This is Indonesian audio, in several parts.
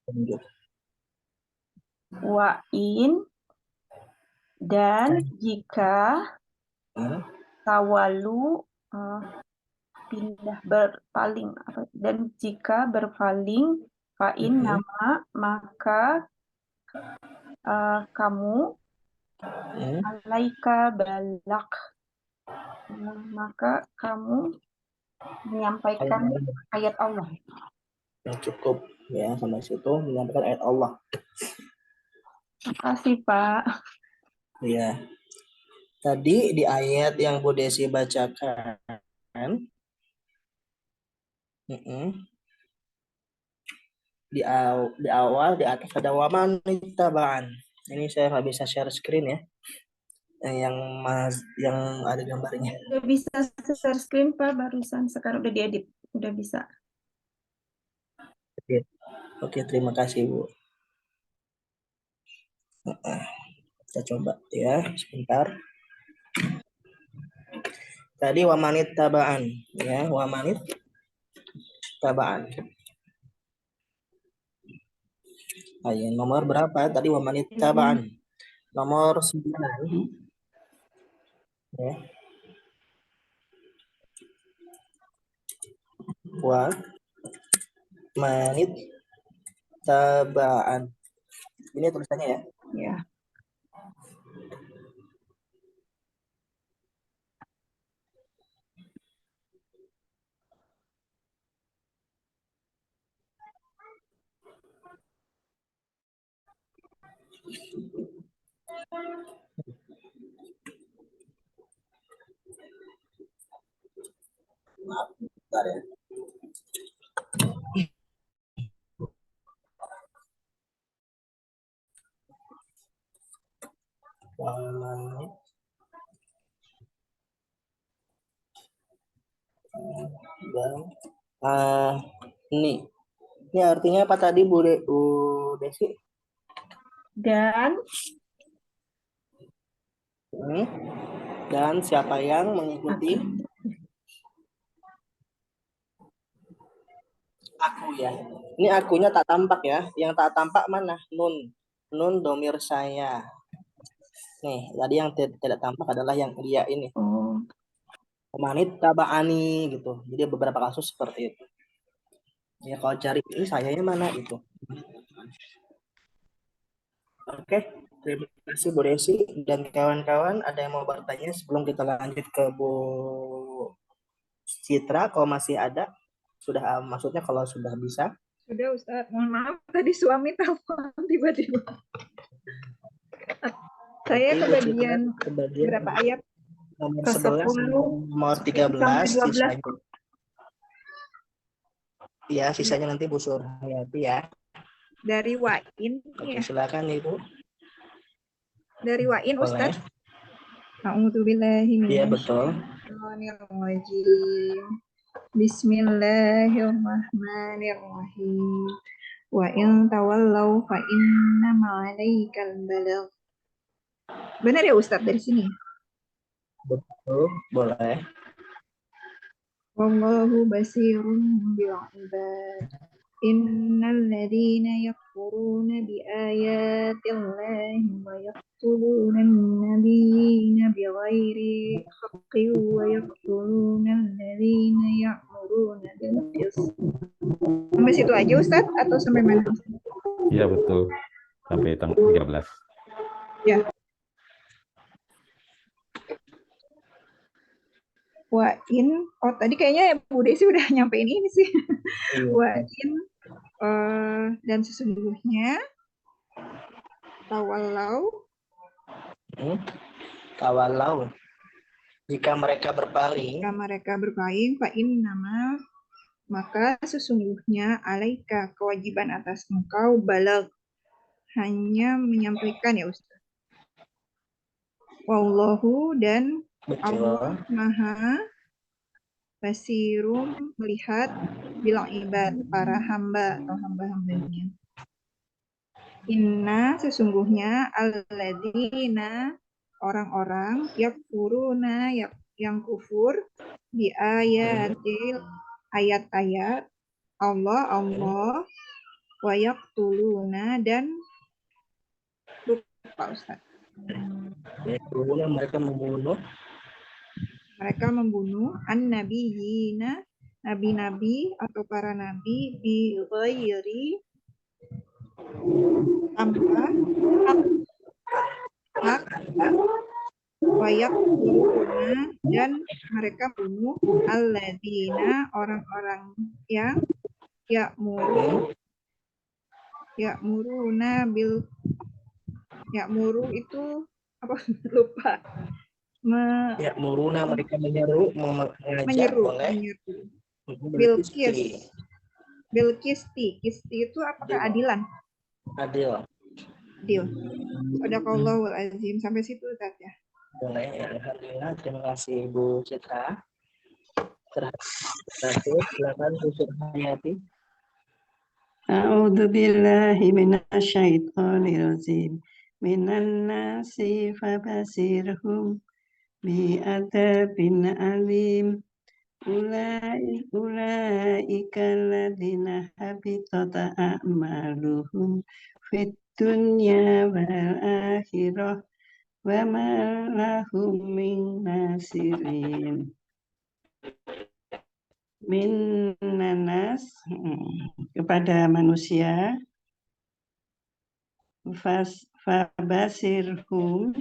Lanjut. Wa in dan jika tawalu pindah berpaling dan jika berpaling fa'in nama maka kamu alaika balak maka kamu menyampaikan ayat Allah. Ya, cukup ya sampai situ menyampaikan ayat Allah. Makasih Pak. Ya. Tadi di ayat yang Bu Desi bacakan, di awal di atas ada waman tabaan. Ini saya nggak bisa share screen ya. Yang ada gambarnya. Udah bisa share screen Pak barusan, sekarang udah diedit, udah bisa. Oke, terima kasih Bu. Kita coba ya sebentar. Tadi wamanit tabaan ya, wamanit tabaan. Ayat nomor berapa? Tadi wamanit tabaan. Nomor 9. Ya. Wa manit tabaan. Ini tulisannya ya. Ya. Maaf, bentar ya. Wamanit ini artinya apa tadi Bu Desi? Dan siapa yang mengikuti aku ya. Ini akunya tak tampak ya. Yang tak tampak mana? Nun domir saya. Nih, tadi yang tidak tampak adalah yang dia ini. Manit tabaani gitu. Jadi beberapa kasus seperti itu. Ya kalau cari ini sayanya mana itu. Oke, terima kasih Bu Desi dan kawan-kawan. Ada yang mau bertanya sebelum kita lanjut ke Bu Citra? Kalau masih ada, sudah maksudnya kalau sudah bisa. Sudah Ustaz, mohon maaf tadi suami telepon tiba-tiba. Saya kebagian berapa ayat? Nomor Ke 11, 10 nomor 13, sampai 12. Ya, sisanya nanti Bu Surhayati ya. Dari Wain. Oke, Ya. silakan Ibu. Dari Wain Ustaz. A'udzubillahi Iya, betul. Bismillahirrahmanirrahim. Wa in tawallaw fa innama 'alaikal balagh. Benar ya Ustaz dari sini? Betul, boleh. Wallahu basirun bil ibad. Innal ladzina yakfuruna bi ayatillahi wa yaqtuluna an-nabiyyina bighairi haqqin wa yaqtuluna alladzina ya'muruna bil qist. Sampai situ aja Ustaz atau sampai mana? Iya betul. Sampai tanggal 13. Ya. Wa in, tadi kayaknya Bu Desi udah nyampein ini sih. Wa in dan sesungguhnya tawalau jika mereka berpaling fa innama maka sesungguhnya alaika kewajiban atas engkau balag hanya menyampaikan ya Ustaz. Wallahu dan Allah Maha Basirum melihat bilang ibad para hamba atau hamba-hambanya. Inna sesungguhnya alladzina orang-orang yakfuruna yang kufur di ayat-ayat Allah wa yaqtuluna dan lupa Ustaz. Yaqtuluna, mereka membunuh An-nabiyina, nabi-nabi atau para nabi bi ghairi tanpa hak wa yaqtuluna dan mereka bunuh alladzina orang-orang yang ya'muru itu apa lupa ya'muruna, mereka menyeru, mengajak, menyeru boleh. Bilqisti itu apakah adilan? Adil. Shadaqallahul azim. Sampai situ Ustaz ya. Boleh, ya, alhamdulillah. Terima kasih Ibu Citra. Terakhir, silakan Bu Surhayati. A'udzu billahi minasyaitonir rajim. Minan nasi fabasirhum bi'adzabin alim. Ulaika alladziina habitat a'maluhum fid dunya wal akhirah wa ma lahum min nasirin. Minnanas kepada manusia, fabasirhum,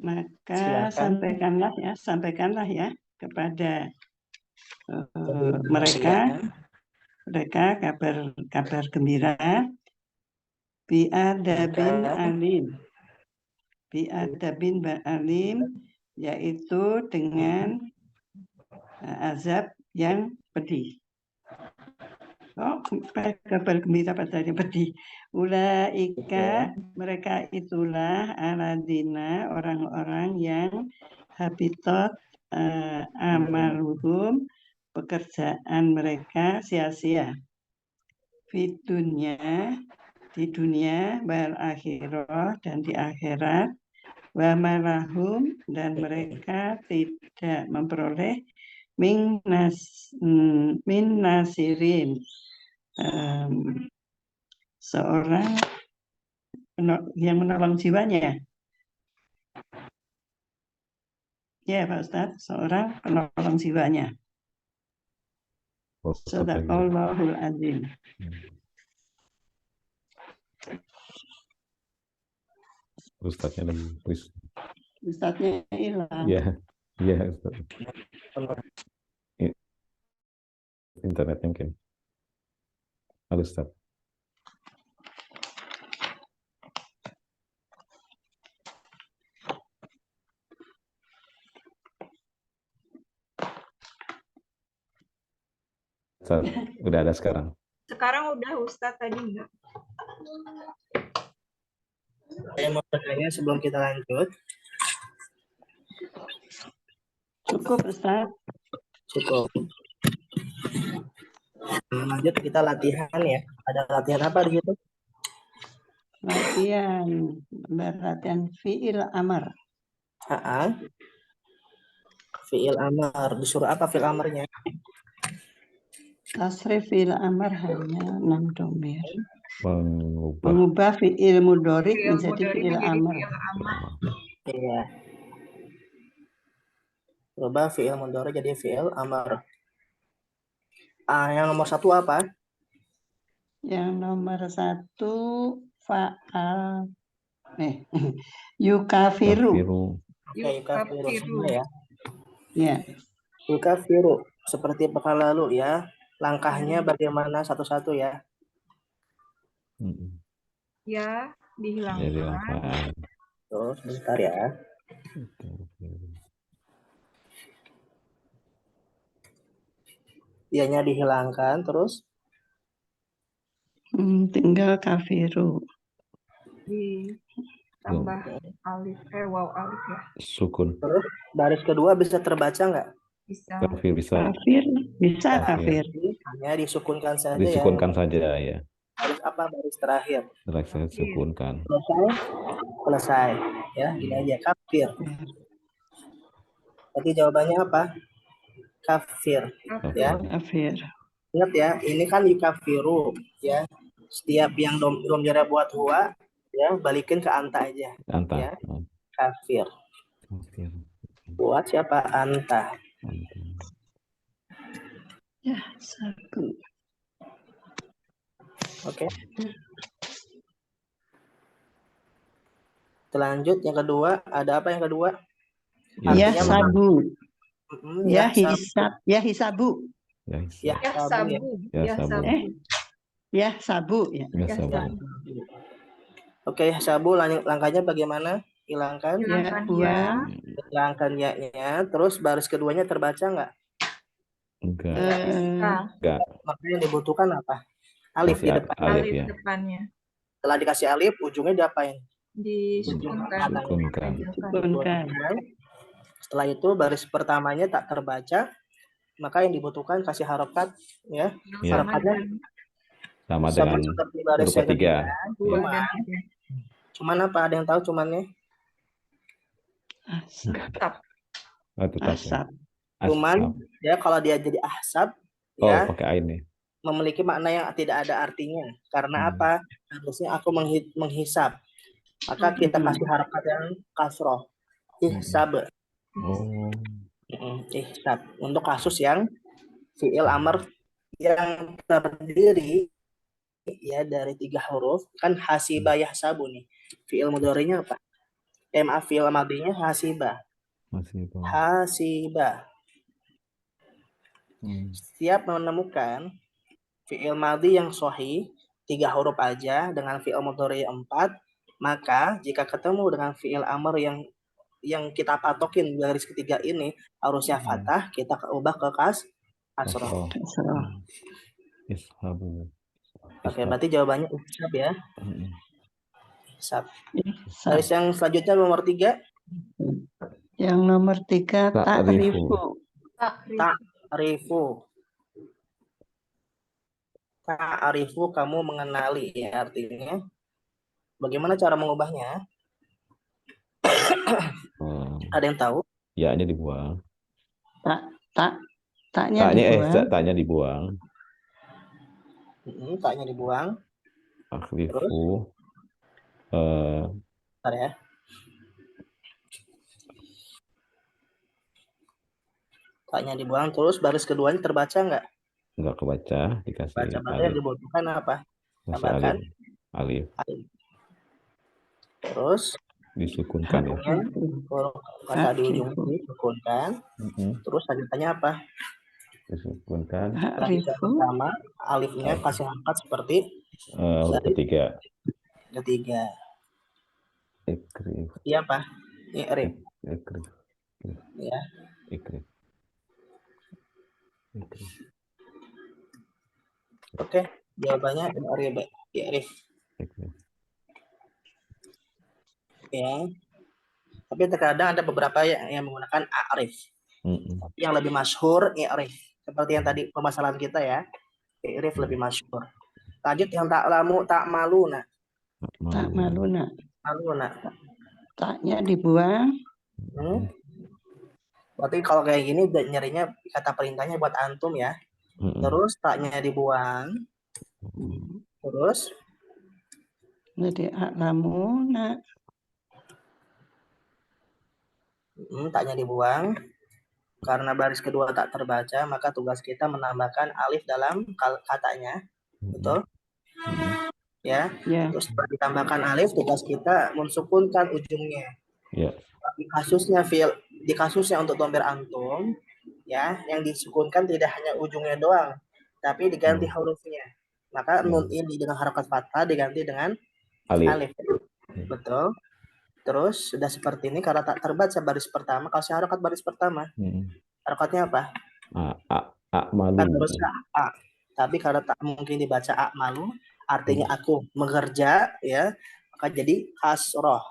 maka sampaikanlah ya kepada mereka kabar gembira bi'adabin alim, yaitu dengan azab yang pedih. Kabar gembira pada yang pedih. Ulaika, mereka itulah alladzina, orang-orang yang habitat amaluhum, pekerjaan mereka sia-sia. Fitunya, di dunia, wal akhirah, dan di akhirat, wa malahum, dan mereka tidak memperoleh min nasirin, seorang yang menolong jiwanya. Ya Pak Ustadz, seorang penolong jiwanya. Shadaqallahul azim. Ustadznya lagi, Ustadznya hilang. Ya, Ustadz. Internetnya mungkin. Halo Ustadz. Udah ada sekarang. Sekarang udah Ustadz, tadi enggak. Saya mau bertanya sebelum kita lanjut. Cukup Ustadz. Cukup. Lanjut kita latihan ya. Ada latihan apa di situ? Latihan fi'il amar. Fi'il amar. Disuruh apa fi'il amarnya? Tasrif fi'il amar hanya 6 domir. Mengubah Mengubah fi'il mudhari menjadi fi'il amar. Iya. Ubah fi'il mudhari jadi fi'il amar. Yang nomor 1 apa? Yang nomor 1 fa'al. Yukafiru. Yukafiru ya. Ya. Yukafiru seperti pekan lalu ya. Langkahnya bagaimana satu-satu ya? Ya, dihilangkan. Terus bentar ya. Ianya dihilangkan terus tinggal kafiru. Ditambah alif, waw alif ya. Sukun. Terus baris kedua bisa terbaca nggak? Bisa. Kafir bisa. Kafir. Hanya disukunkan saja. Disukunkan saja ya. Baris apa baris terakhir? Terakhir sukunkan. Selesai. Ya, ini aja kafir. Berarti jawabannya apa? Kafir. Ya. Kafir. Ingat ya, ini kan yukafiru ya. Setiap yang domirnya buat huwa ya, balikin ke anta aja. Anta. Ya, kafir. Kafir. Buat siapa? Anta. Anta. Ya, sabu. Oke. Lanjut yang kedua, ada apa yang kedua? Ya, Artinya sabu. Ya, sabu. hisab. Ya, hisabu. Ya, Ya sabu ya. sabu. Ya, Ya sabu. sabu. Ya, sabu. Ya. Ya, Ya sabu. sabu. Oke, sabu langkahnya bagaimana? Hilangkan. Hilangkan buang. Hilangkan ya-nya. Terus baris keduanya terbaca nggak? Enggak. Ska. Maka yang dibutuhkan apa? Alif Kasih di depan. alif Alif ya. depannya. Setelah dikasih alif, ujungnya diapain? Disukunkan. Sukunkan. Sukunkan. Setelah itu baris pertamanya tak terbaca, maka yang dibutuhkan kasih harokat ya. Ya. Harokatnya Sama dengan seperti baris huruf yang ketiga. Dua Cuman, dan tiga. cuman apa? Ada yang tahu cumannya? Asap. Oh, tetap ya. Asap. Cuman Ashab. ya kalau dia jadi ahsab Oh, ya pakai ain nih. memiliki makna yang tidak ada artinya. Karena apa? Harusnya aku menghisab. Maka kita kasih harokat yang kasroh. Ihsab. Oh. Ihsab. Untuk kasus yang fi'il amr yang terdiri ya dari 3 huruf, kan hasiba yahsabu nih. Fi'il mudhari'nya apa? Maaf, fi'il madhinya hasiba. Masih itu. Hasiba. Setiap menemukan fi'il madhi yang sahih 3 huruf aja dengan fi'il mudhari 4, maka jika ketemu dengan fi'il amr yang kita patokin garis ketiga ini harusnya fathah, kita ubah ke kasroh. Ishabu. Oke, berarti jawabannya ihsab ya. Ihsab. Ihsab. Garis yang selanjutnya nomor 3. Yang nomor 3 ta'rifu. Ta'rifu. Ta'rifu, kamu mengenali ya, artinya bagaimana cara mengubahnya? Ada yang tahu? Ya-nya dibuang. Taknya dibuang. Taknya dibuang. Taknya dibuang. Akhlifu. Bentar ya. Taknya dibuang, terus baris keduanya terbaca nggak? Nggak kebaca, dikasih Baca berarti yang dibutuhkan apa? Tambahkan alif. Terus disukunkan ya. Kata di ujung disukunkan. Terus lanjutannya apa? Disukunkan. Pertama alifnya kasih angkat seperti huruf ketiga. Ikrif. Iya apa? Ikrif. Ya. Ikrif. Oke, jawabannya Ikrif. Ya. Tapi terkadang ada beberapa yang menggunakan a'rif. Tapi yang lebih masyhur i'rif. Seperti yang tadi permasalahan kita ya. I'rif lebih masyhur. Lanjut yang tak maluna. Taknya dibuang. Berarti kalau kayak gini nyarinya kata perintahnya buat antum ya. Terus taknya dibuang. Terus jadi a'lamuna. Taknya dibuang. Karena baris kedua tak terbaca, maka tugas kita menambahkan alif dalam katanya. Betul? Ya. Terus setelah ditambahkan alif, tugas kita mensukunkan ujungnya. Di kasusnya untuk dhamir antum, ya, yang disukunkan tidak hanya ujungnya doang, tapi diganti hurufnya. Maka nun ini dengan harokat fathah diganti dengan alif. Betul? Terus sudah seperti ini, karena tak terbaca baris pertama, kasih harokat baris pertama. Harokatnya apa? Malu. Terusnya a. Tapi karena tak mungkin dibaca a malu, artinya aku mengerja, ya, maka jadi kasroh.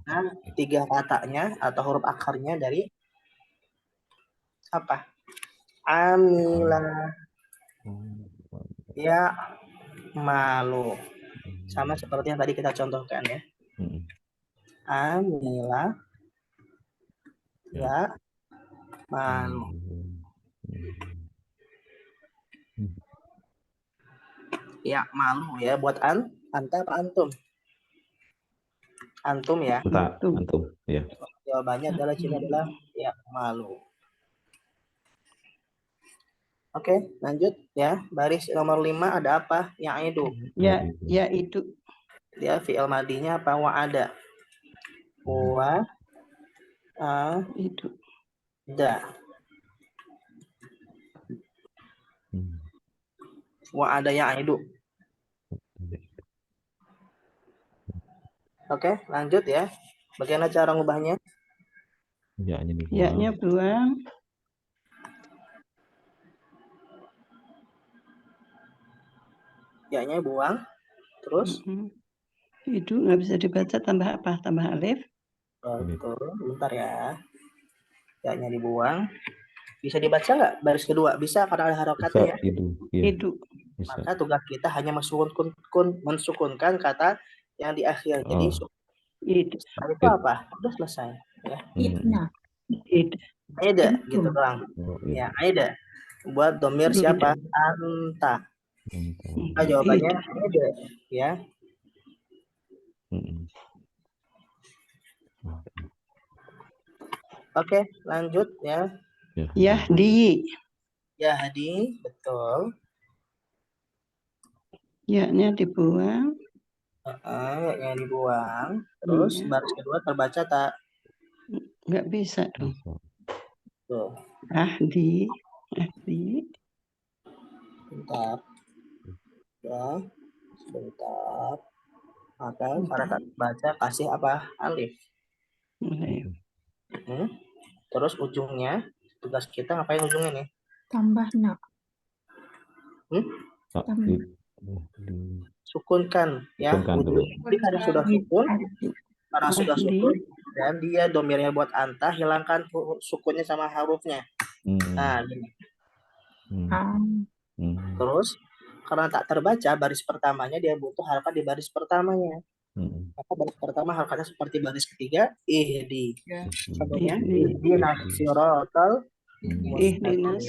Nah, 3 katanya atau huruf akarnya dari apa? Amila. Ya, malu. Sama seperti yang tadi kita contohkan ya. Amila. Ya, malu. Ya malu ya buat anta apa antum? Antum ya. Antum, ya. Jawabannya adalah sini adalah ya malu. Oke, lanjut ya. Baris nomor 5 ada apa? Ya'idu. Ya itu. Dia fi'il madinya apa? Wa'ada. Itu. Wa'ada ya'idu. Oke, lanjut ya. Bagaimana cara ngubahnya? Ya-nya buang. Ya-nya buang. Terus? Itu nggak bisa dibaca, tambah apa? Tambah alif. Betul, bentar ya. Ya-nya dibuang. Bisa dibaca nggak baris kedua? Bisa karena ada harokatnya ya. Itu. Maka tugas kita hanya mensukunkan kata yang di akhir. Jadi Itu. itu apa? Udah selesai. Ya. Aida gitu doang. Ya, Aida. Buat domir siapa? Anta. Nah, jawabannya Aida ya. Oke, lanjut ya. Yahdi. Yahdi, betul. Ya-nya dibuang. Ya dibuang. Terus baris kedua terbaca tak? Nggak bisa dong. Tuh. Ahdi. Bentar. Ya. Sebentar. Maka cara tak baca kasih apa? Alif. Terus ujungnya tugas kita ngapain ujungnya nih? Tambah nak. Sukunkan ya. Jadi karena sudah sukun dan dia domirnya buat anta, hilangkan sukunnya sama hurufnya. Nah, gini. Terus karena tak terbaca baris pertamanya, dia butuh harakat di baris pertamanya. Maka baris pertama harakatnya seperti baris ketiga, ihdi. Contohnya ihdinas siratal mustaqim.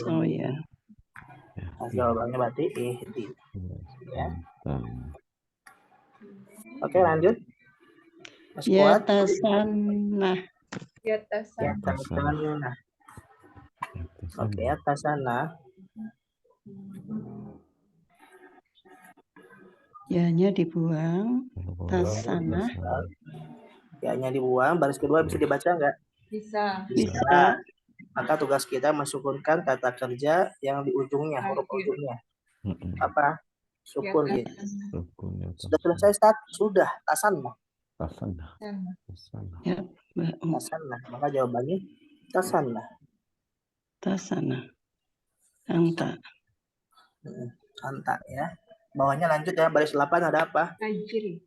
Jawabannya berarti ihdi. Ya. Oke, lanjut. Yatasanah. Oke, yatasanah. Ya-nya dibuang. Tasanah. Ya-nya dibuang. Baris kedua bisa dibaca nggak? Bisa. Maka tugas kita mensukunkan kata kerja yang di ujungnya, huruf ujungnya. Apa? Sukun gitu. Sudah selesai, Ustaz? Sudah. Tasanah. Tasanah. Maka jawabannya tasanah. Anta. Anta ya. Bawahnya lanjut ya, baris 8 ada apa? Tajri.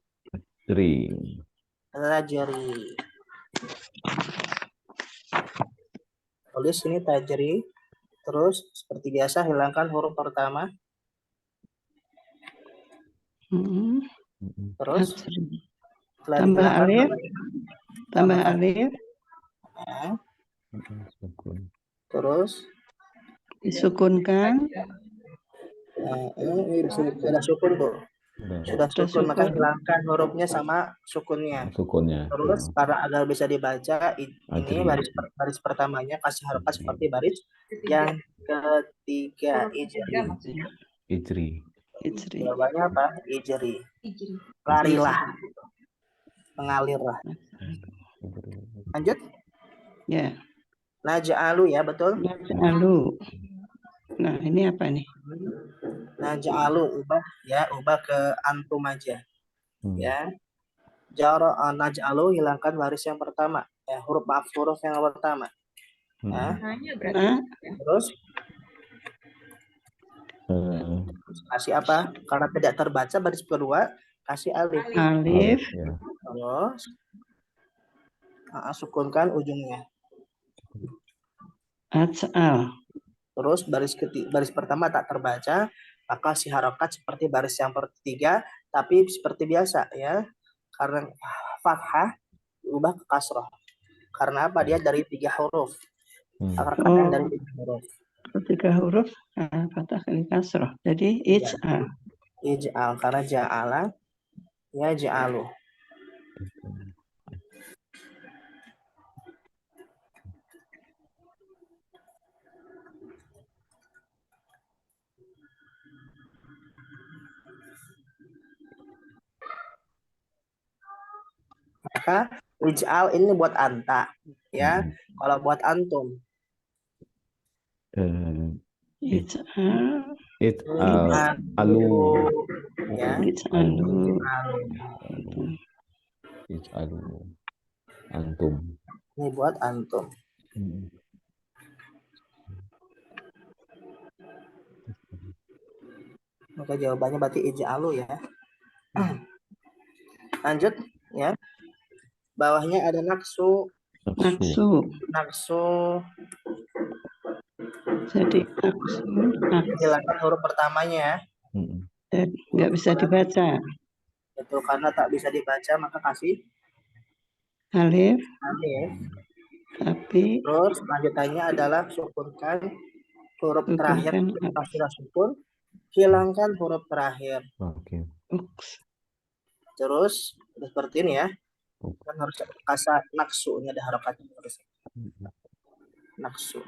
Tulis ini tajri. Terus seperti biasa hilangkan huruf pertama. Terus tambah alif. Terus disukunkan. Ini sudah sukun, Bu. Sudah sukun, maka hilangkan hurufnya sama sukunnya. Terus para agar bisa dibaca ini baris pertamanya kasih harokat seperti baris yang ketiga, ijri. Jawabannya apa? Ijri. Larilah. Mengalirlah. Lanjut. Ya. Naj'alu ya, betul? Naj'alu. Nah, ini apa nih? Naj'alu, ubah ke antum aja. Ya. Naj'alu hilangkan baris yang pertama, ya, huruf yang pertama. Terus kasih apa? Karena tidak terbaca baris kedua, kasih alif. Terus sukunkan ujungnya. Aj'al. Terus baris pertama tak terbaca, maka si harokat seperti baris yang ketiga, tapi seperti biasa ya. Karena fathah ubah ke kasroh. Karena apa? Dia dari 3 huruf. Harokatnya dari 3 huruf. 3 huruf fathah ke kasroh. Jadi ij'al. Ij'al karena ja'ala ya ja'alu. Maka ij'al ini buat anta ya. Kalau buat antum Alu ya. antum. Ini buat antum. Maka jawabannya berarti ij'alu ya. Lanjut ya. Bawahnya ada naksu. Jadi naksu. Hilangkan huruf pertamanya. Nggak bisa dibaca. Itu karena tak bisa dibaca maka kasih Alif. Tapi terus lanjutannya adalah sukunkan huruf terakhir. Kita sudah sukun, hilangkan huruf terakhir. Terus seperti ini ya. Kan harus kasar naksu, ini ada harokatnya harus. Naksu.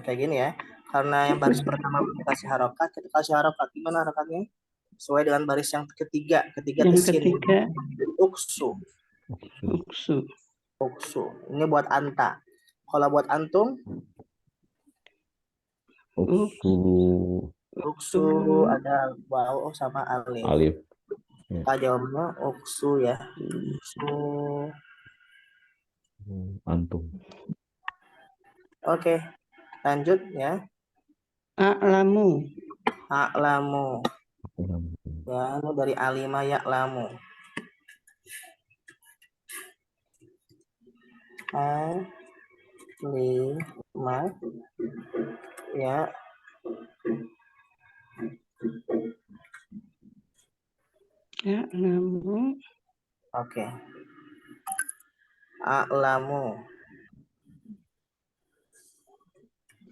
Kayak gini ya. Karena yang baris pertama dikasih harokat, kita kasih harokat. Gimana harokatnya? Sesuai dengan baris yang ketiga. Yang ketiga. Uksu. Ini buat anta. Kalau buat antum? Uksu ada waw sama alif. Kita jawabnya uksu ya. Uksu. Antum. Oke. Lanjut ya. A'lamu. Ya, ini dari alima ya'lamu. Alima ya. A'lamu. Oke. A'lamu.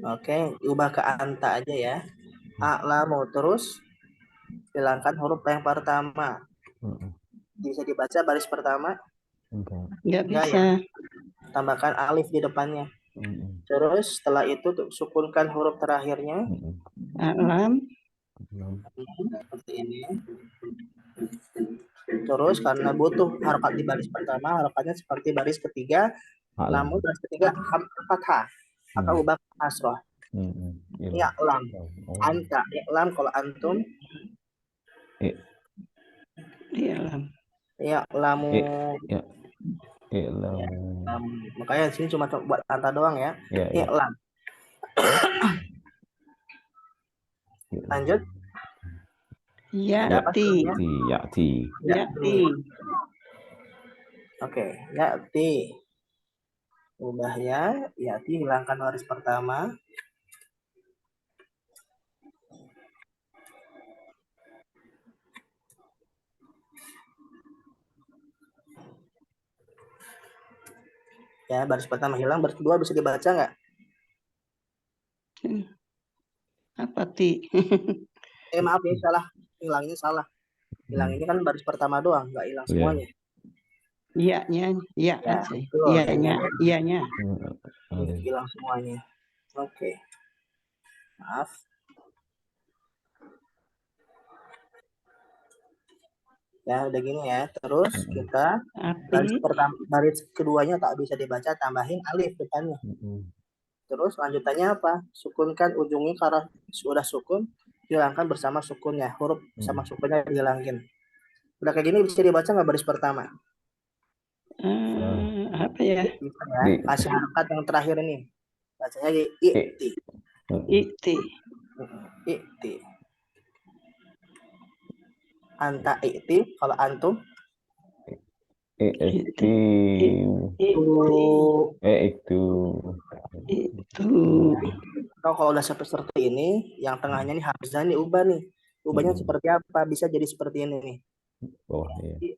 Oke, ubah ke anta aja ya. A'lamu terus hilangkan huruf yang pertama. Bisa dibaca baris pertama? Enggak bisa. Ya. Tambahkan alif di depannya. Terus setelah itu sukunkan huruf terakhirnya. A'lam. Seperti ini. Terus karena butuh harokat di baris pertama, harokatnya seperti baris ketiga. Namun baris ketiga fathah. Maka ubah asroh. Ya'lam. Anta. Ya'lam kalau antum. Ya'lamu. Makanya di sini cuma buat anta doang ya. Ya'lam. Lanjut. Ya'ti. Oke, ya'ti. Ubah ya, ya'ti hilangkan baris pertama. Ya, baris pertama hilang, baris kedua bisa dibaca nggak? Apa ti? Maaf ya, salah. Hilangnya salah. Hilang ini kan baris pertama doang, nggak hilang semuanya. Iyanya aja. Iyanya. Hilang semuanya. Oke. Maaf. Ya, udah gini ya. Terus kita baris keduanya tak bisa dibaca, tambahin alif depannya. Terus lanjutannya apa? Sukunkan ujungnya karena sudah sukun, hilangkan bersama sukunnya. Huruf sama sukunnya dihilangin. Udah kayak gini bisa dibaca nggak baris pertama? Apa ya? Bisa ya. Kasih harokat yang terakhir ini. Bacanya i'ti. I'ti. Anta i'ti. Kalau antum? Itu. Kalau udah seperti ini, yang tengahnya nih hamzah nih ubah nih. Ubahnya seperti apa? Bisa jadi seperti ini nih. Oh iya.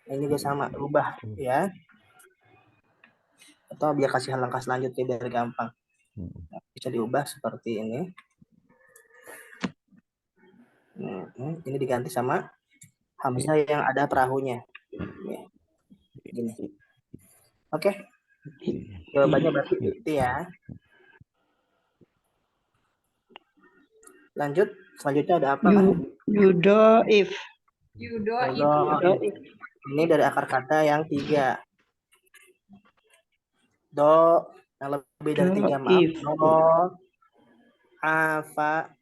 Ini juga sama, ubah ya. Atau biar kasih langkah selanjutnya biar gampang. Bisa diubah seperti ini. Ini diganti sama hamzah yang ada perahunya. Gini. Oke. Jawabannya berarti itu ya. Lanjut. Selanjutnya ada apa? Yudoif. Ini dari akar kata yang 3. Do yang lebih dari 3, maaf. Do, afa,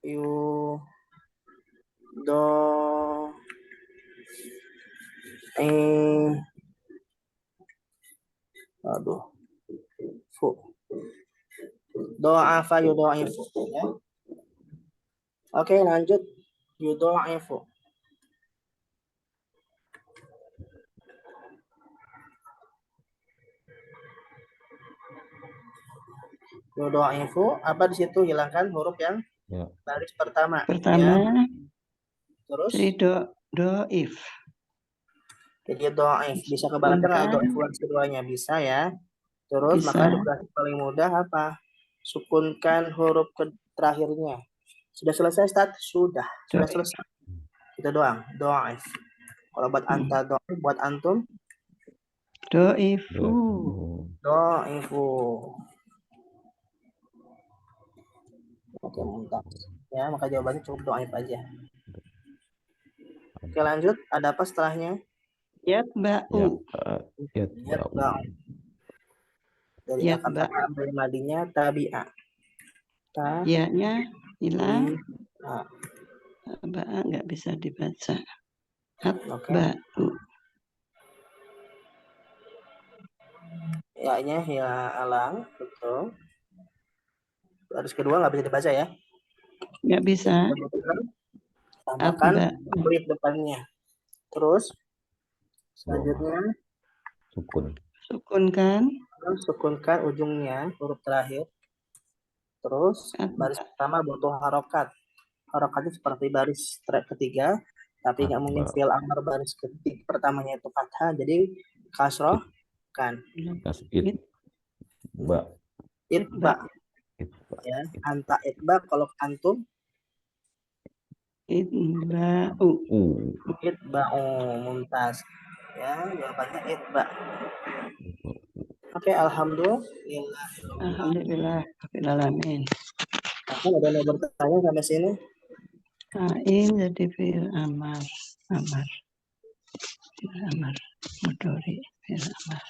yu, do, aduh, fu, do, afa, yu, do, fu, ya. Oke, lanjut. Yu, do, fu. Yudha'ifu, apa di situ? Hilangkan huruf yang baris pertama. Ya. Terus Doif. Jadi do'if. Bisa kebalikkan atau do'if baris keduanya? Bisa ya. Terus Bisa. maka durasi paling mudah apa? Sukunkan huruf terakhirnya. Sudah selesai, Ustaz? Sudah selesai. Itu doang. Do'if. Kalau buat anta do'if, buat antum? Doifu. Do'ifu. Oke, mantap. Ya, maka jawabannya cukup do'if aja. Oke, lanjut. Ada apa setelahnya? Yatba'u. Yatba'u. Dari kata madinya tabi'a. Ya-nya hilang. Ba'a nggak bisa dibaca. Atba'u. Ya-nya hilang, betul. Baris kedua nggak bisa dibaca ya? Nggak bisa. Tambahkan alif depannya. Terus selanjutnya sukunkan. Terus sukunkan ujungnya, huruf terakhir. Terus baris pertama butuh harokat. Harokatnya seperti baris ketiga, tapi nggak mungkin fi'il amr baris ketiga pertamanya itu fathah, jadi kasroh kan. Itba. Ya, anta itba, kalau antum Itba'u. Itba'u, mumtaz. Ya, jawabannya itba. Oke, alhamdulillah. Alhamdulillahirrahmanirrahim. Ada yang bertanya sampai sini? Ain jadi fi'il amar. Fi'il amar. Mudhari fi'il amar.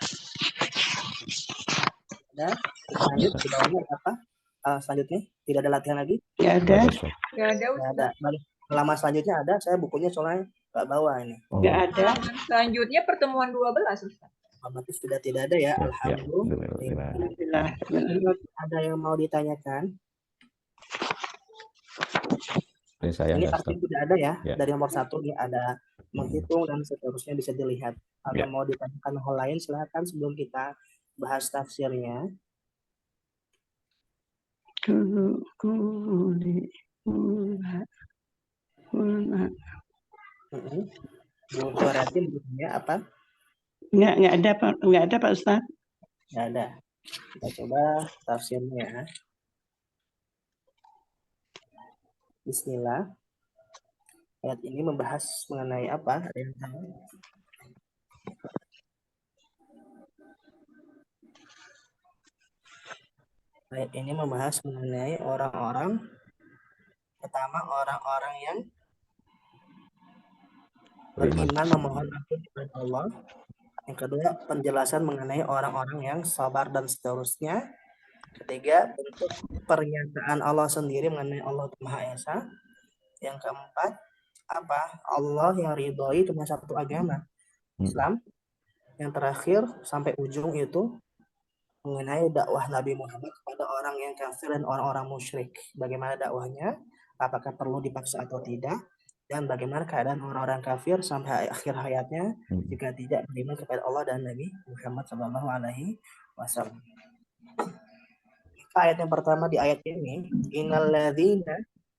Ada? Lanjut, di bawahnya apa? Selanjutnya, tidak ada latihan lagi? Nggak ada. Nggak ada. Halaman selanjutnya ada, saya bukunya soalnya nggak bawa ini. Nggak ada. Selanjutnya pertemuan 12, Ustaz. Berarti sudah tidak ada ya, alhamdulillah. Ada yang mau ditanyakan? Ini pasti tidak ada ya, dari nomor 1 nih ada menghitung dan seterusnya bisa dilihat. Atau mau ditanyakan hal lain, silakan sebelum kita bahas tafsirnya. Berarti bentuknya apa? Nggak ada Pak Ustaz. Nggak ada. Kita coba tafsirnya. Bismillah. Ayat ini membahas mengenai apa? Ada yang tahu? Ayat ini membahas mengenai orang-orang, pertama orang-orang yang beriman memohon ampun kepada Allah. Yang kedua, penjelasan mengenai orang-orang yang sabar dan seterusnya. Ketiga, bentuk pernyataan Allah sendiri mengenai Allah Maha Esa. Yang keempat, apa? Allah yang ridhoi cuma satu agama, Islam. Yang terakhir sampai ujung itu mengenai dakwah Nabi Muhammad kepada orang yang kafir dan orang-orang musyrik. Bagaimana dakwahnya? Apakah perlu dipaksa atau tidak? Dan bagaimana keadaan orang-orang kafir sampai akhir hayatnya jika tidak beriman kepada Allah dan Nabi Muhammad SAW. Ayat yang pertama di ayat ini, innal ladzina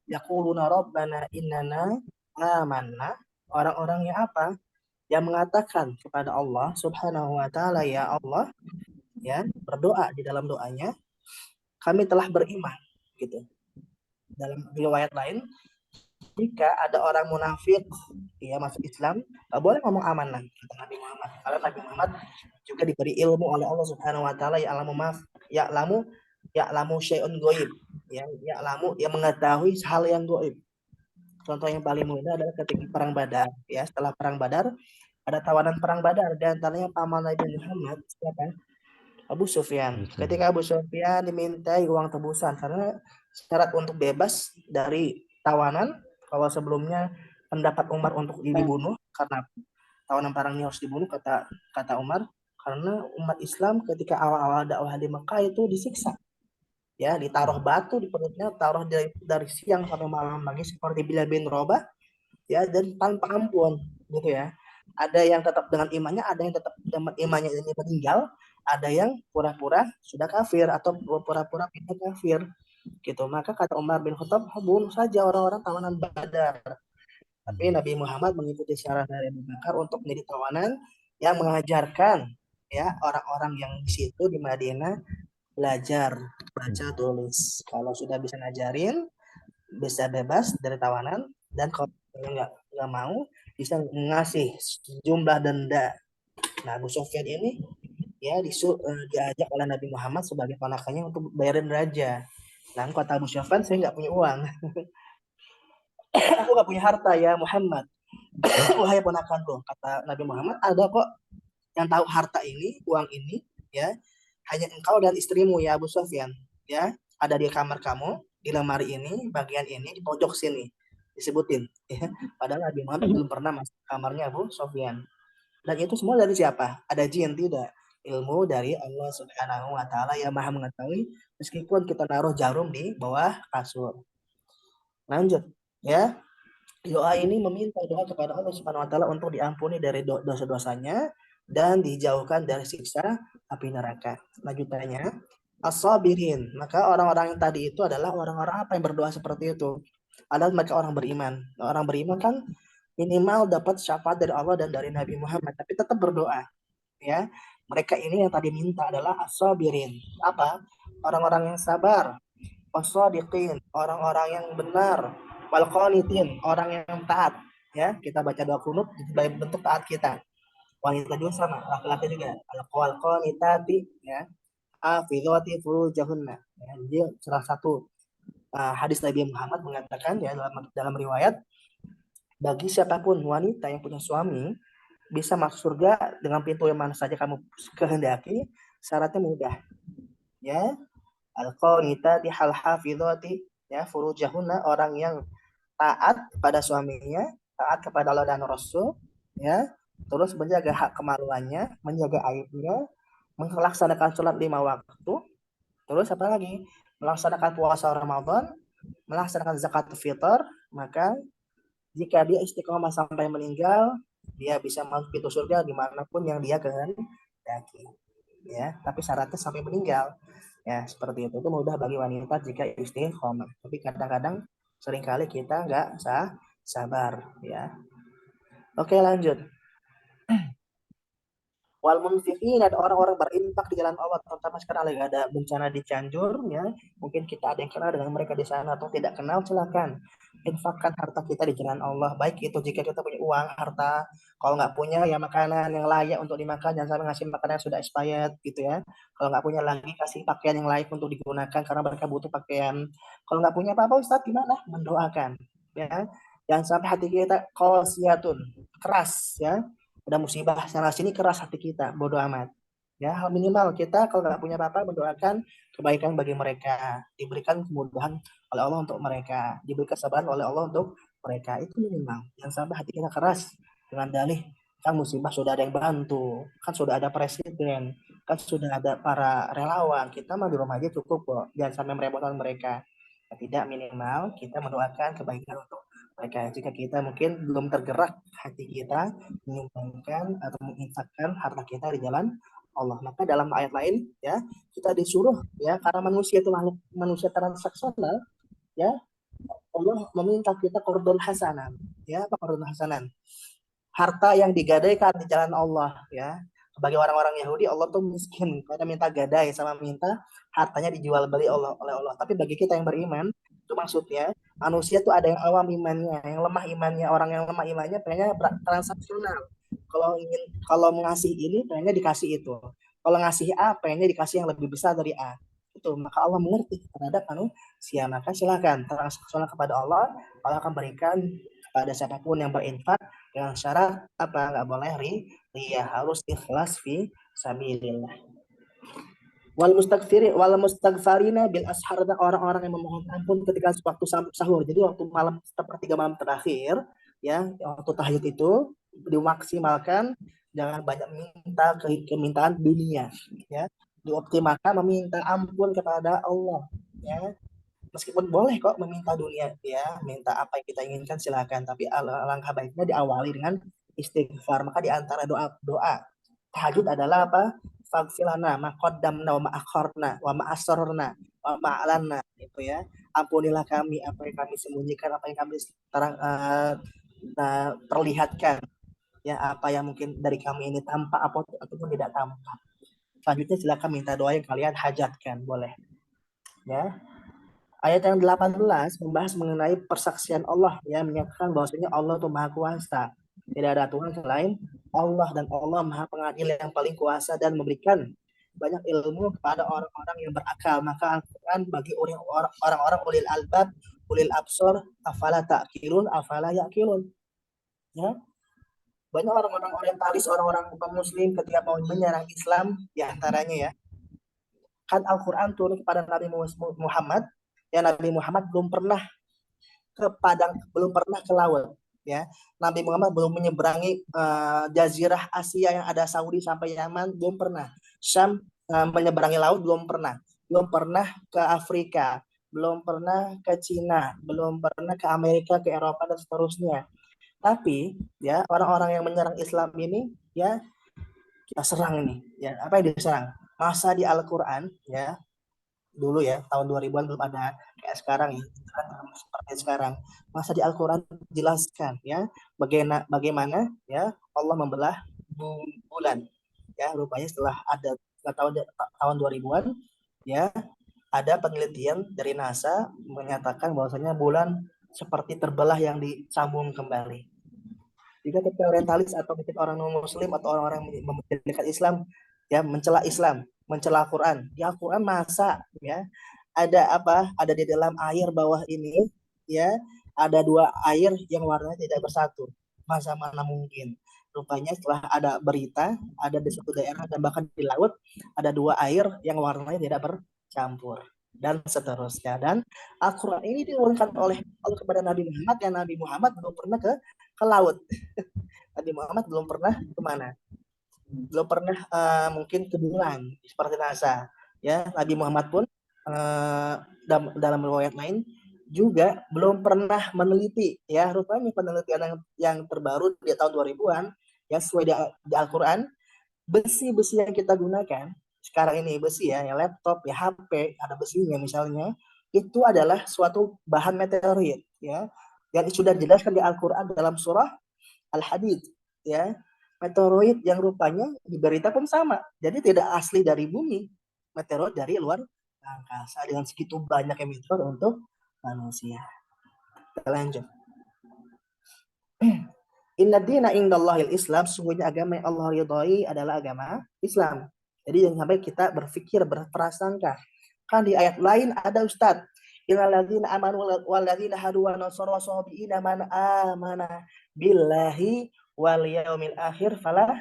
yaquluna rabbana innana amanna orang-orang yang apa? Yang mengatakan kepada Allah Subhanahu wa taala, ya Allah, ya, berdoa di dalam doanya, kami telah beriman, gitu. Dalam riwayat lain, jika ada orang munafik ya masuk Islam, nggak boleh ngomong amanah kata Nabi Muhammad. Karena Nabi Muhammad juga diberi ilmu oleh Allah Subhanahu wa taala, ya'lamu syai'un ghaib, ya'lamu, yang mengetahui hal yang gaib. Contoh yang paling mudah adalah ketika perang Badar, ya. Setelah perang Badar, ada tawanan perang Badar, di antaranya paman Nabi Muhammad, siapa? Abu Sufyan. Ketika Abu Sufyan dimintai uang tebusan karena syarat untuk bebas dari tawanan, kalau sebelumnya pendapat Umar untuk dibunuh karena tawanan perang ini harus dibunuh, kata Umar, karena umat Islam ketika awal-awal dakwah di Mekah itu disiksa. Ya, ditaruh batu di perutnya, taruh dari siang sampai malam lagi seperti Bilal bin Rabah, ya, dan tanpa ampun, gitu ya. Ada yang tetap dengan imannya, ada yang tetap dengan imannya ini meninggal, ada yang pura-pura sudah kafir atau pura-pura pindah kafir, gitu. Maka kata Umar bin Khattab, bunuh saja orang-orang tawanan Badar. Tapi Nabi Muhammad mengikuti syarat dari Abu Bakar untuk menjadi tawanan yang mengajarkan, ya, orang-orang yang di situ di Madinah belajar baca tulis. Kalau sudah bisa ngajarin, bisa bebas dari tawanan, dan kalau nggak mau, bisa ngasih jumlah denda. Nah, Abu Sufyan ini ya diajak oleh Nabi Muhammad sebagai ponakannya untuk bayarin raja. Nah, kata Abu Sufyan, saya nggak punya uang. Aku nggak punya harta ya Muhammad. Wahai ponakanku, kata Nabi Muhammad, ada kok yang tahu harta ini, uang ini, ya, hanya engkau dan istrimu ya Abu Sufyan, ya, ada di kamar kamu, di lemari ini, bagian ini, di pojok sini, disebutin, ya. Padahal Nabi Muhammad belum pernah masuk kamarnya Abu Sufyan. Dan itu semua dari siapa? Ada jin? Tidak. Ilmu dari Allah Subhanahu wa taala yang Maha mengetahui, meskipun kita taruh jarum di bawah kasur. Lanjut, ya. Doa ini meminta doa kepada Allah Subhanahu wa taala untuk diampuni dari dosa-dosanya dan dijauhkan dari siksa api neraka. Lanjutannya, as-sabirin. Maka orang-orang yang tadi itu adalah orang-orang apa yang berdoa seperti itu? Adalah mereka orang beriman. Orang beriman kan minimal dapat syafaat dari Allah dan dari Nabi Muhammad, tapi tetap berdoa, ya. Mereka ini yang tadi minta adalah as-sabirin. Apa? Orang-orang yang sabar. As-sadiqin, orang-orang yang benar. Wal qanitin, orang yang taat, ya. Kita baca doa kunut sebagai bentuk taat kita. Wanita juga sama, laki-laki juga. Al qanitati, ya. Afidhati furujahunna. Ya, jadi salah satu hadis Nabi Muhammad mengatakan, ya, dalam riwayat, bagi siapapun wanita yang punya suami bisa masuk surga dengan pintu yang mana saja kamu kehendaki, syaratnya mudah, ya. Al-qanitati hal-hafidhati, ya, furujahunna, orang yang taat kepada suaminya, taat kepada Allah dan Rasul, ya, terus menjaga hak kemaluannya, menjaga aibnya, melaksanakan sholat 5 waktu, terus apa lagi? Melaksanakan puasa Ramadan, melaksanakan zakat fitr, maka jika dia istiqomah sampai meninggal, dia bisa masuk pintu surga dimanapun yang dia kehendaki, ya. Tapi syaratnya sampai meninggal, ya, seperti itu. Itu mudah bagi wanita jika istiqomah. Tapi kadang-kadang seringkali kita nggak sabar, ya. Oke, lanjut. Wal munfiqin, ada orang-orang berinfak di jalan Allah, terutama sekarang lagi ada bencana di Cianjur, ya. Mungkin kita ada yang kenal dengan mereka di sana atau tidak kenal, silakan infakkan harta kita di jalan Allah. Baik itu jika kita punya uang, harta. Kalau nggak punya, ya makanan yang layak untuk dimakan, jangan sampai ngasih makanan yang sudah expired, gitu ya. Kalau nggak punya lagi, kasih pakaian yang layak untuk digunakan karena mereka butuh pakaian. Kalau nggak punya apa-apa, Ustaz, gimana? Mendoakan, ya. Jangan sampai hati kita qasiyatun, keras, ya. Ada musibah sana sini, keras hati kita, bodoh amat, ya. Hal minimal kita kalau nggak punya apa-apa, mendoakan kebaikan bagi mereka, diberikan kemudahan oleh Allah untuk mereka, diberikan kesabaran oleh Allah untuk mereka, itu minimal. Jangan sampai hati kita keras dengan dalih kan musibah sudah ada yang bantu, kan sudah ada presiden, kan sudah ada para relawan, kita mah di rumah aja cukup kok, jangan sampai merepotkan mereka. Tidak, minimal kita mendoakan kebaikan untuk mereka. Jika kita mungkin belum tergerak hati kita menyumbangkan atau menginfakkan harta kita di jalan Allah, maka dalam ayat lain, ya, kita disuruh, ya, karena manusia itu manusia transaksional, ya, Allah meminta kita qardul hasanan, ya. Apa qardul hasanan? harta yang digadaikan di jalan Allah ya. Bagi orang-orang Yahudi Allah tuh miskin, karena minta gadai sama minta hartanya dijual beli oleh Allah. Tapi bagi kita yang beriman, itu maksudnya manusia tuh ada yang awam imannya, yang lemah imannya. Orang yang lemah imannya pengennya transaksional. Kalau mengasihi ini pengennya dikasih itu. Kalau ngasih A pengennya dikasih yang lebih besar dari A. Itu maka Allah mengerti terhadap manusia. Maka silakan transaksional kepada Allah. Allah akan berikan kepada siapapun yang berinfak dengan syarat apa, nggak boleh ria, harus ikhlas fi sabilillah. Wal mustaghfarina bil ashar, orang-orang yang memohon ampun ketika waktu sahur. Jadi waktu malam sepertiga malam terakhir ya, waktu tahajud itu dimaksimalkan, jangan banyak minta kemintaan dunia ya, dioptimalkan meminta ampun kepada Allah ya. Meskipun boleh kok meminta dunia ya, minta apa yang kita inginkan silakan, tapi alangkah baiknya diawali dengan istighfar. Maka di antara doa tahajud adalah apa? Faghfirlana ma qaddamna wa ma akharna wa ma asrarna wa ma alanna, itu ya. Ampunilah kami apa yang kami sembunyikan, apa yang kami perlihatkan ya, apa yang mungkin dari kami ini tampak ataupun tidak tampak. Selanjutnya silakan minta doa yang kalian hajatkan, boleh ya. Ayat yang 18 membahas mengenai persaksian Allah ya, menyatakan bahwasanya Allah itu Maha Kuasa. Tidak ada Tuhan selain Allah, dan Allah Maha Pengadil yang paling kuasa dan memberikan banyak ilmu kepada orang-orang yang berakal. Maka Al-Quran bagi orang-orang ulil albab, ulil absor, afala ta'qilun, afala ya'qilun. Ya. Banyak orang-orang orientalis, orang-orang muslim ketika mau menyerang Islam, diantaranya ya, kan Al-Quran turun kepada Nabi Muhammad. Ya, Nabi Muhammad belum pernah ke padang, belum pernah ke laut ya. Nabi Muhammad belum menyeberangi jazirah Asia yang ada Saudi sampai Yaman, belum pernah. Syam menyeberangi laut belum pernah ke Afrika, belum pernah ke Cina, belum pernah ke Amerika, ke Eropa dan seterusnya. Tapi ya, orang-orang yang menyerang Islam ini ya, kita serang ini ya. Apa yang diserang? Masa di Al-Quran ya, dulu ya, tahun 2000-an belum ada kayak sekarang ya, seperti sekarang. Masa di Al-Quran jelaskan ya, bagaimana ya Allah membelah bulan ya. Rupanya setelah ada tahun 2000-an ya, ada penelitian dari NASA menyatakan bahwasanya bulan seperti terbelah yang disambung kembali. Jika kita orientalis atau mungkin orang non-muslim atau orang-orang yang mempercayai Islam ya, mencela Islam, mencela Al-Quran. Di Al-Quran masa ya ada apa? Ada di dalam air bawah ini ya, ada dua air yang warnanya tidak bersatu. Masa mana mungkin? Rupanya setelah ada berita, ada di suatu daerah dan bahkan di laut ada dua air yang warnanya tidak bercampur dan seterusnya. Dan Al-Quran ini diurunkan oleh Allah kepada Nabi Muhammad, yang Nabi Muhammad belum pernah ke laut. Nabi Muhammad belum pernah kemana? Belum pernah mungkin ke bulan seperti NASA ya. Nabi Muhammad pun dalam riwayat lain juga belum pernah meneliti ya. Rupanya penelitian yang terbaru di tahun 2000-an ya, sesuai di Al-Quran, besi-besi yang kita gunakan sekarang ini, besi ya, laptop ya, HP ada besinya misalnya, itu adalah suatu bahan meteorit ya, yang sudah dijelaskan di Al-Quran dalam surah Al-Hadid ya. Meteoroid yang rupanya diberita pun sama. Jadi tidak asli dari bumi. Meteoroid dari luar angkasa dengan segitu banyak emitor untuk manusia. Kita lanjut. Inna dina indallahil Islam, sesungguhnya agama yang Allah ridhai adalah agama Islam. Jadi jangan sampai kita berpikir, berprasangka. Kan di ayat lain ada Ustaz, innal ladzina amanu wal ladzina hadu wa nasaru wa sabiina man amana billahi wal yaumil akhir falah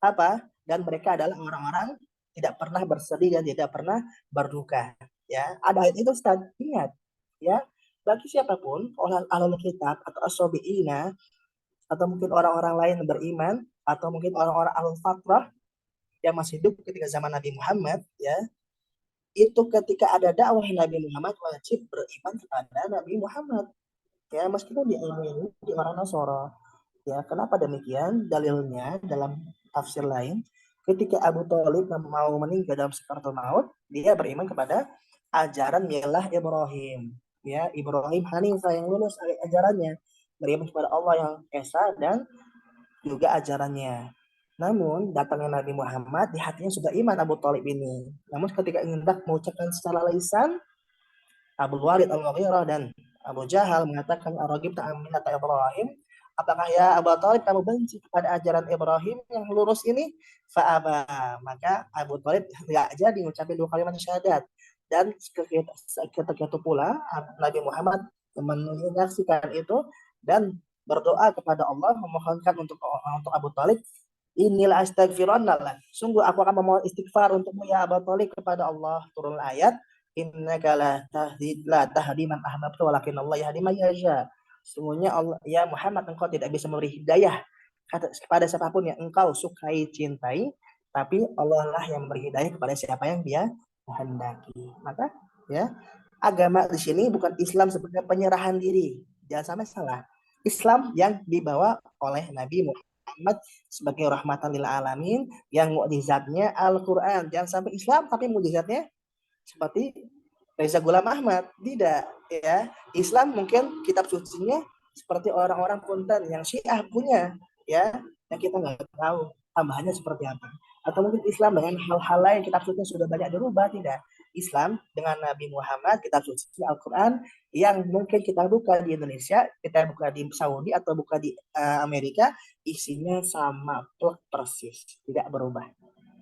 apa, dan mereka adalah orang-orang tidak pernah bersedih dan tidak pernah berduka ya. Ada ayat itu Ustaz, ingat ya, bagi siapapun ahlul kitab atau as-sabiina atau mungkin orang-orang lain yang beriman atau mungkin orang-orang ahlul fatrah yang masih hidup ketika zaman Nabi Muhammad ya, itu ketika ada dakwah Nabi Muhammad wajib beriman kepada Nabi Muhammad ya, meskipun di orang Nasara. Ya, kenapa demikian? Dalilnya dalam tafsir lain, ketika Abu Thalib mau meninggal dalam sakaratul maut, dia beriman kepada ajaran millah Ibrahim. Ya, Ibrahim Hanifah yang lulus ajarannya, beriman kepada Allah yang esa dan juga ajarannya. Namun datangnya Nabi Muhammad, di hatinya sudah iman Abu Thalib ini. Namun ketika hendak mengucapkan secara lisan, Abu Walid Al-Mughirah dan Abu Jahal mengatakan Ar-Ragib ta'aminata Ibrahim, apakah ya Abu Thalib kamu benci kepada ajaran Ibrahim yang lurus ini? Fa'aba, maka Abu Thalib tidak jadi mengucapkan 2 kalimat syahadat. Dan ketika itu pula Nabi Muhammad menyaksikan itu dan berdoa kepada Allah memohonkan untuk Abu Thalib, inilah astagfirullah, sungguh aku akan memohon istighfar untukmu ya Abu Thalib kepada Allah. Turun ayat, innaka la tahdi man ahbabta walakin Allah yahdi man yasha. Sungguhnya Allah, ya Muhammad, engkau tidak bisa memberi hidayah kepada siapapun yang engkau sukai cintai, tapi Allah lah yang memberi hidayah kepada siapa yang Dia kehendaki. Maka ya, agama di sini bukan Islam sebagai penyerahan diri. Jangan sampai salah. Islam yang dibawa oleh Nabi Muhammad sebagai rahmatan lil alamin, yang mukjizatnya Al-Qur'an. Jangan sampai Islam tapi mukjizatnya seperti Reza Ghulam Ahmad. Tidak, ya. Islam mungkin kitab sucinya seperti orang-orang Punten yang Syiah punya, ya, yang kita nggak tahu tambahannya seperti apa. Atau mungkin Islam dengan hal-hal lain kitab sucinya sudah banyak dirubah. Tidak. Islam dengan Nabi Muhammad, kitab suci Al-Quran yang mungkin kita buka di Indonesia, kita buka di Saudi atau buka di Amerika, isinya sama plek persis, tidak berubah.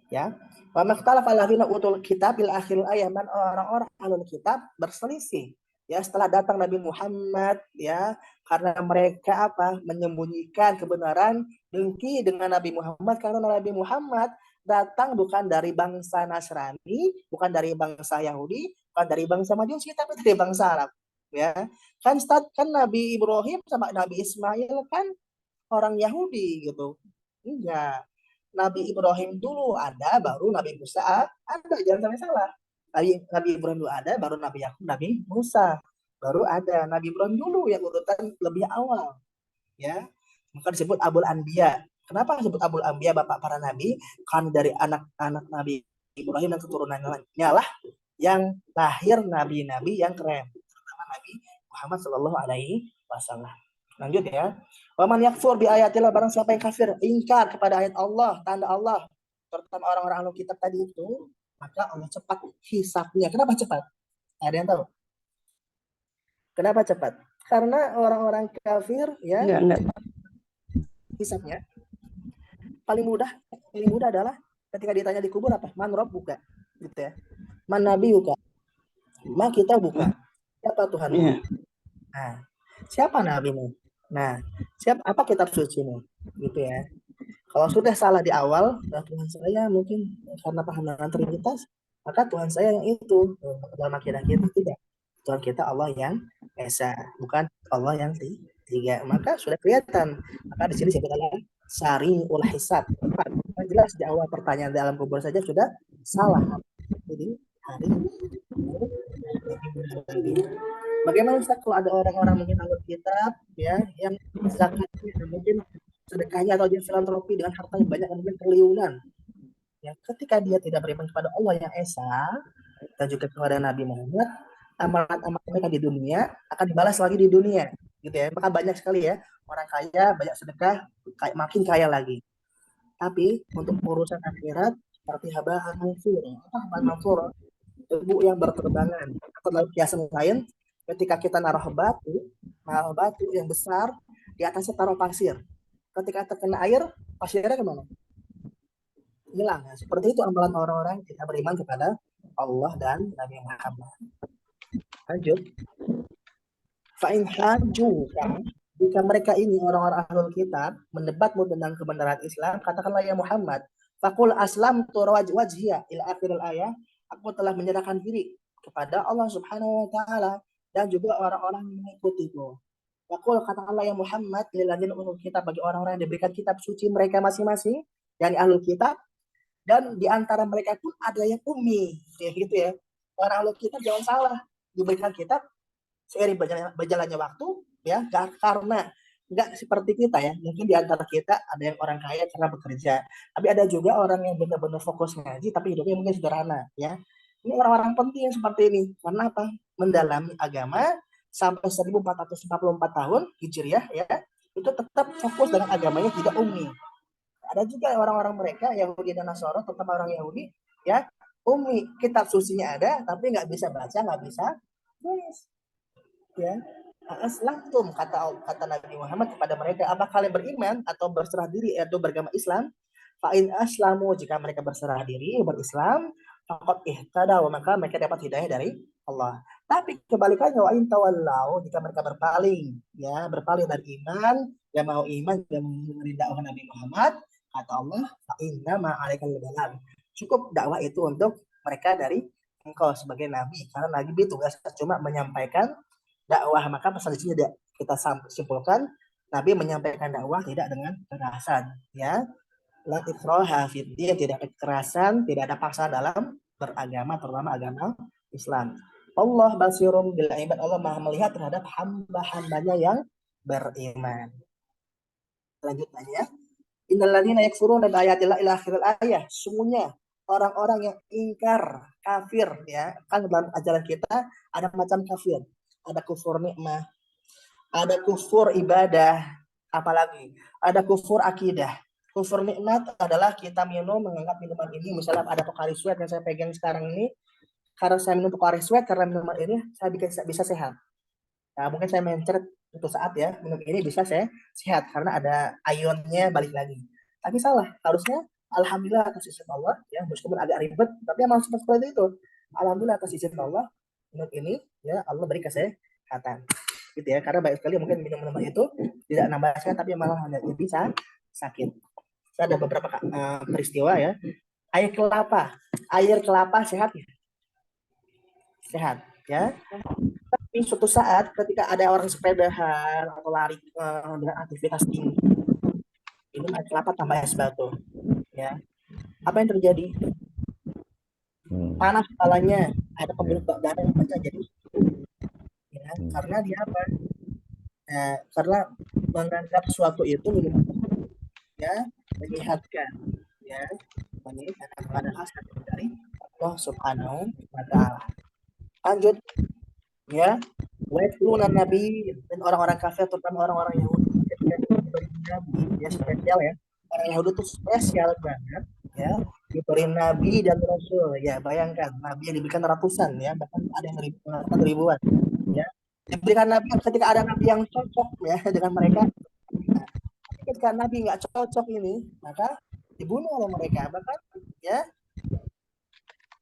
Ya, wa makhtalafa alladziina utul kitab bil akhiril ayat, orang-orang ahlul kitab berselisih ya setelah datang Nabi Muhammad, ya, karena mereka menyembunyikan kebenaran, dengki dengan Nabi Muhammad karena Nabi Muhammad datang bukan dari bangsa Nasrani, bukan dari bangsa Yahudi, bukan dari bangsa Majusi, tapi dari bangsa Arab. Ya, kan Nabi Ibrahim sama Nabi Ismail kan orang Yahudi gitu. Enggak. Nabi Ibrahim dulu ada, baru Nabi Musa ada, jangan sampai salah. Nabi Ibrahim dulu ada, baru Nabi Yakub, Nabi Musa baru ada. Nabi Ibrahim dulu yang urutan lebih awal, ya. Maka disebut Abul Anbiya. Kenapa disebut Abul Anbiya, bapak para nabi? Karena dari anak-anak Nabi Ibrahim dan keturunannya lah yang lahir nabi-nabi yang keren, terutama Nabi Muhammad Shallallahu Alaihi Wasallam. Lanjut ya. Waman yakfur bi ayatillah, barang siapa yang kafir, ingkar kepada ayat Allah, tanda Allah, terutama orang-orang ahlu kitab tadi itu, maka Allah cepat hisabnya. Kenapa cepat? Ada yang tahu? Kenapa cepat? Karena orang-orang kafir ya, hisabnya paling mudah adalah ketika ditanya di kubur apa? Man Rob buka, gitu ya. Man Nabi buka. Ma kita buka. Siapa Tuhanmu? Iya. Nah, siapa nabimu? Nah, apa kitab sucimu? Gitu ya. Kalau sudah salah di awal, nah Tuhan saya mungkin karena paham dengan Trinitas, maka Tuhan saya yang itu. Dalam akidah kita tidak. Tuhan kita Allah yang Esa, bukan Allah yang tiga. Maka sudah kelihatan. Maka di sini disebutkan Sari'ul Hisab. Jelas di awal pertanyaan dalam kubur saja sudah salah. Jadi hari bagaimana Ustaz kalau ada orang-orang mungkin ahli kitab ya yang zakatnya mungkin sedekahnya atau dia filantropi dengan harta yang banyak mungkin triliunan, ya, ketika dia tidak beriman kepada Allah yang Esa dan juga kepada Nabi Muhammad, amalan-amalan mereka di dunia akan dibalas lagi di dunia, gitu ya. Maka banyak sekali ya orang kaya banyak sedekah, makin kaya lagi. Tapi untuk urusan akhirat seperti haba'an mansura, debu yang berterbangan, atau dalam kiasan lain, ketika kita naruh batu yang besar, di atasnya taruh pasir. Ketika terkena air, pasirnya kemana? Hilang. Seperti itu amalan orang-orang yang tidak beriman kepada Allah dan Nabi Muhammad. Lanjut. Fa'in hajukan, jika mereka ini orang-orang ahlul kitab mendebatmu tentang kebenaran Islam, katakanlah ya Muhammad, faqul aslamtu wajhiya ila akhiril ayat, aku telah menyerahkan diri kepada Allah Subhanahu wa taala dan juga orang-orang yang mengikutiku. Faqul, katakanlah ya Muhammad, lil ladzina utul kitab, bagi orang-orang yang diberikan kitab suci mereka masing-masing, yakni ahlul kitab, dan di antara mereka pun ada yang ummi, ya gitu ya. Orang ahlul kitab jangan salah, diberikan kitab seiring berjalannya waktu, ya, karena nggak seperti kita ya, mungkin di antara kita ada yang orang kaya karena bekerja, tapi ada juga orang yang benar-benar fokus ngaji tapi hidupnya mungkin sederhana, ya. Ini orang-orang penting seperti ini, karena apa? Mendalami agama sampai 1444 tahun Hijriah, ya, itu tetap fokus dengan agamanya, tidak ummi. Ada juga orang-orang mereka Yahudi dan Nasara, terutama orang Yahudi, ya ummi, kitab sucinya ada tapi nggak bisa baca, nggak bisa tulis. Ya, aslamtum, kata Nabi Muhammad kepada mereka, apa kalian beriman atau berserah diri atau beragama Islam? Fa in aslamu, jika mereka berserah diri berislam, faqad ihtada, maka mereka dapat hidayah dari Allah. Tapi kebalikannya, wa in tawallau, jika mereka berpaling, ya berpaling dari iman, yang mau iman dan menerima dakwah Nabi Muhammad, kata Allah, fa inna ma 'alaikal balagh. Cukup dakwah itu untuk mereka dari engkau sebagai nabi, karena nabi tugasnya cuma menyampaikan dakwah. Maka pesan di sini kita simpulkan, Nabi menyampaikan dakwah tidak dengan kekerasan, ya. La ikraha fid din, tidak ada kekerasan, tidak ada paksaan dalam beragama, terutama agama Islam. Allah basirum bil ibad, Allah Maha melihat terhadap hamba-hambanya yang beriman. Selanjutnya, innal ladzina yakfuruna bi ayatillah ila akhiril ayah, sungguhnya orang-orang yang ingkar, kafir, ya. Kan dalam ajaran kita ada macam kafir. Ada kufur nikmah, ada kufur ibadah, apalagi ada kufur akidah. Kufur nikmat adalah kita menganggap minuman ini, misalnya ada Pocari Sweat yang saya pegang sekarang ini, karena saya minum Pocari Sweat, karena minuman ini saya bisa sehat. Nah, mungkin saya mencret untuk saat ya, minum ini bisa saya sehat karena ada ionnya balik lagi. Tapi salah, harusnya alhamdulillah atas izin Allah, ya meskipun agak ribet, tapi emang seperti itu. Alhamdulillah atas izin Allah, minum ini ya Allah beri kesehatan. Gitu ya, karena banyak sekali mungkin minum-minuman itu tidak nambah sehat tapi malah hanya bisa sakit. Ada beberapa peristiwa ya. Air kelapa sehat ya? Sehat ya. Tapi suatu saat ketika ada orang sepedahan atau lari dengan aktivitas tinggi, ini air kelapa tambah es batu ya. Apa yang terjadi? Panas kepalanya, ada pembuluh darah yang pecah jadi ya, karena dia apa? Karena menganggap suatu itu minuman ya menyehatkan, ya menyehatkan, padahal dari Allah Subhanahu wa Ta'ala. Lanjut ya, wa'iduna nabi, dan orang-orang kafir terutama orang-orang Yahudi ya spesial ya. Orang Yahudi itu spesial banget ya, diberi nabi dan rasul ya. Bayangkan nabi yang diberikan ratusan ya, bahkan ada yang ribuan ya, diberikan nabi. Ketika ada nabi yang cocok ya dengan mereka, ketika nabi nggak cocok ini, maka dibunuh oleh mereka. Bahkan ya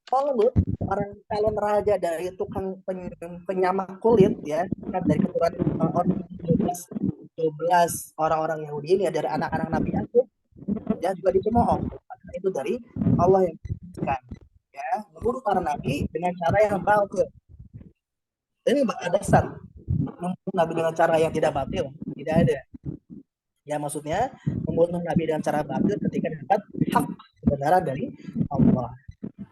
Tolut, orang calon raja dari tukang penyamak kulit ya, kan dari keturunan orang 12 orang-orang Yahudi ini ya, dari anak-anak Nabi Yakub ya, juga dicemooh. Itu dari Allah yang kan ya, membunuh para nabi dengan cara yang batil. Ini ada dasar membunuh nabi dengan cara yang tidak batil, tidak ada. Ya maksudnya membunuh nabi dengan cara batil ketika dapat hak kebenaran dari Allah.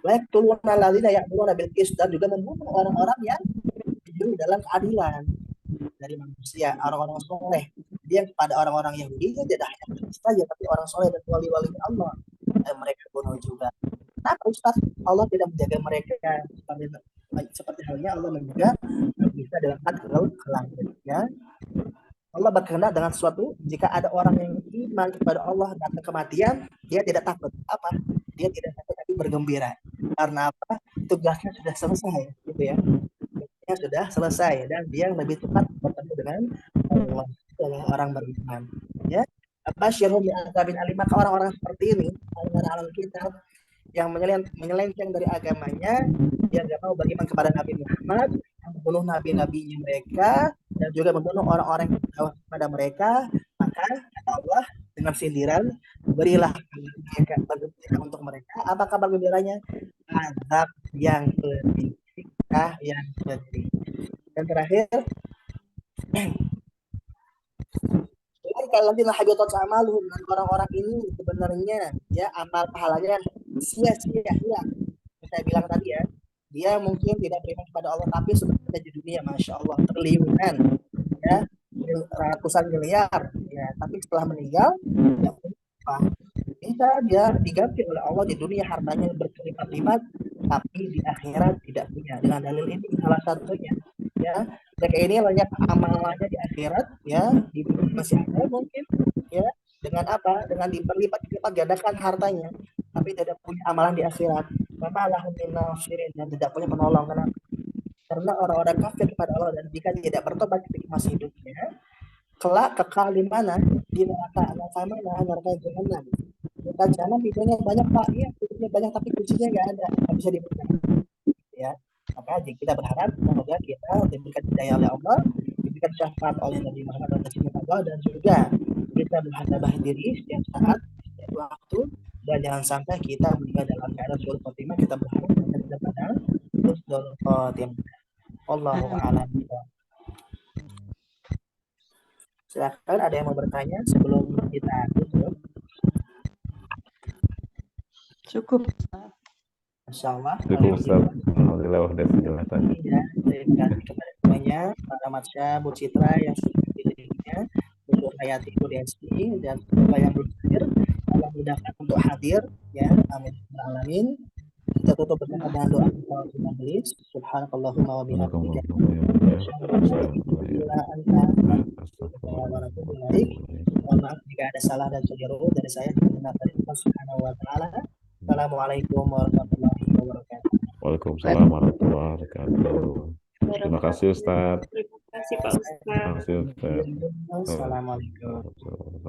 Wa'tuluna alladzina ya'muruna bil qist, dan juga membunuh orang-orang yang jujur dalam keadilan dari manusia, orang-orang soleh. Dia kepada orang-orang Yahudi tidak hanya saja, tapi orang soleh dan wali-wali Allah mereka bunuh juga. Nah, Ustaz, Allah tidak menjaga mereka seperti halnya Allah menjaga kita dalam kelak ya. Allah berkehendak dengan sesuatu, jika ada orang yang iman kepada Allah dan kematian, dia tidak takut. Apa? Dia tidak takut tapi bergembira. Karena apa? Tugasnya sudah selesai, gitu ya. Tugasnya sudah selesai dan dia lebih cepat bertemu dengan Allah, orang beriman. Ya. Abasyirhum bi'adzabin alim, maka orang-orang seperti ini, orang-orang kitab yang menyelenceng dari agamanya, dia tidak mau beriman kepada Nabi Muhammad, membunuh nabi-nabinya mereka, dan juga membunuh orang-orang yang berdakwah kepada mereka, maka kata Allah dengan sindiran, berilah mereka untuk mereka. Apa kabar gembiranya? Azab yang pedih, yang pedih. Dan terakhir, kalau habitat amaluhum, orang-orang ini sebenarnya ya amal pahalanya sia-sia ya. Saya bilang tadi ya, dia mungkin tidak beriman kepada Allah, tapi sebenarnya di dunia masya Allah triliunan ya, ratusan miliar ya, tapi setelah meninggal ya apa? Bisa dia diganti oleh Allah di dunia hartanya berkelipat-lipat, tapi di akhirat tidak punya. Dengan dalil ini salah satunya ya, Mereka ini banyak amalannya di akhirat, ya, di dunia masih ada mungkin, ya, dengan apa? Dengan dilipat gandakan hartanya, tapi tidak punya amalan di akhirat. Maka lahum min nasirin, dan tidak punya penolong. Kenapa? Karena orang-orang kafir kepada Allah dan jika tidak bertobat ketika masih hidupnya, kelak kekal di mana? Di neraka mana? Neraka jahanam. Neraka jahanam pintunya banyak Pak, ya, pintunya banyak tapi kuncinya nggak bisa dibuka. Ya, maka kita berharap semoga kita diberikan hidayah oleh Allah, diberikan syafaat oleh Nabi Muhammad Allah, dan juga kita berhadapan diri setiap saat, setiap waktu, dan jangan sampai kita meninggal dalam keadaan suul khotimah. Kita berharap kita pada husnul khotimah. Allahu a'lam. Silakan, ada yang mau bertanya sebelum kita tutup? Cukup. Masya Allah. Cukup Ustaz. Alhamdulillah udah penjelasan. Ya, terima kasih kepada semuanya, Pak Ahmad Syah, Bu Citra yang sudah dirinya, Bu Hayati, Bu Desti, dan semua yang belum hadir. Allah mudahkan untuk hadir, ya, amin alamin. Kita tutup bersama dengan doa kita majelis. Subhanakallahumma wa bihamdika. Mohon maaf jika ada salah dan keliru dari saya. Subhanahu wa ta'ala. Assalamualaikum warahmatullahi wabarakatuh. Waalaikumsalam warahmatullahi wabarakatuh. Terima kasih Ustaz. Terima kasih Pak Ustaz. Terima kasih Ustaz. Assalamualaikum.